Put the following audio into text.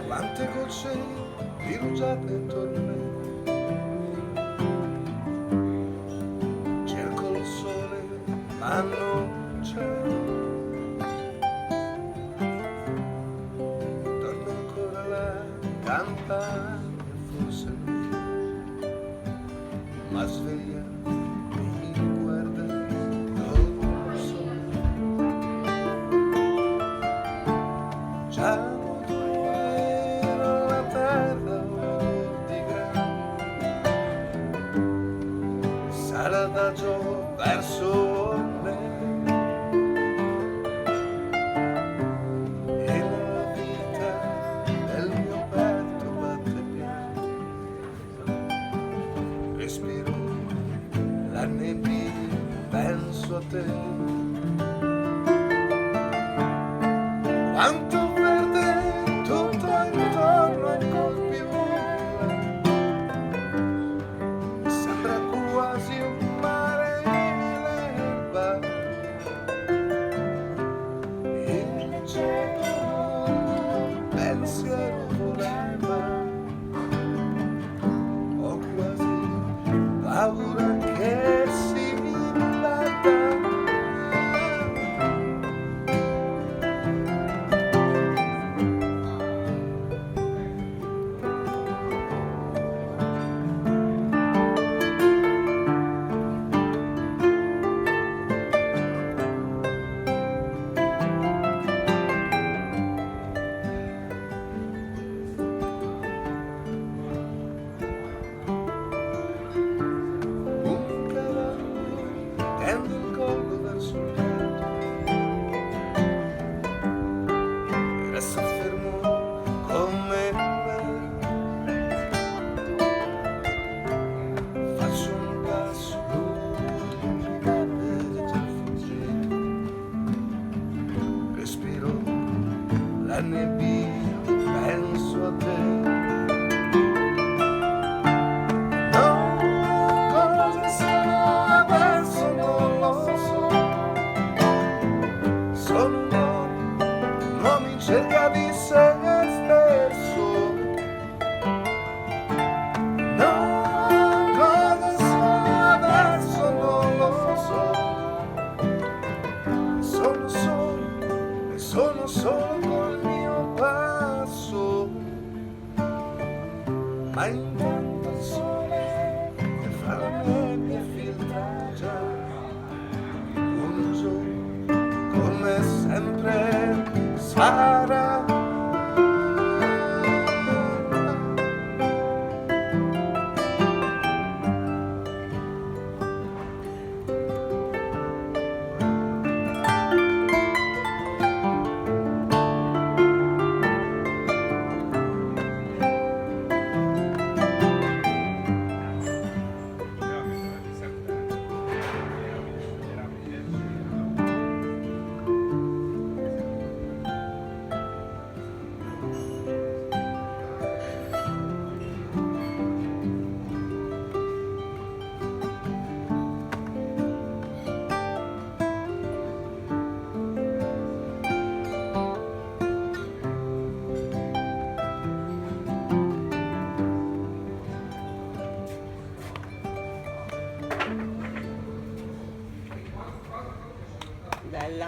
Quante gocce di rugiada intorno a me, cerco il sole ma non c'è, torna ancora la campagna forse, ma sveglia mi guarda, non lo so, già l'adagio verso me e la vita nel mio petto batte piano, respiro la nebbia, penso a te, quanto verde tutto intorno ai colpi viola, sembra quasi un mare l'erba, il cielo pensiero voleva, ho quasi paura che si vada. Tendo il collo verso il letto e resto fermo come me, faccio un passo, lui vede già fuggito, respiro la nebbia, penso a te. Cerca di se stesso, no, cosa sono adesso non lo so, sono solo e sono solo col mio passo, ma intanto il sole che fa la nebbia filtra già, un giorno come sempre sarà. Bella.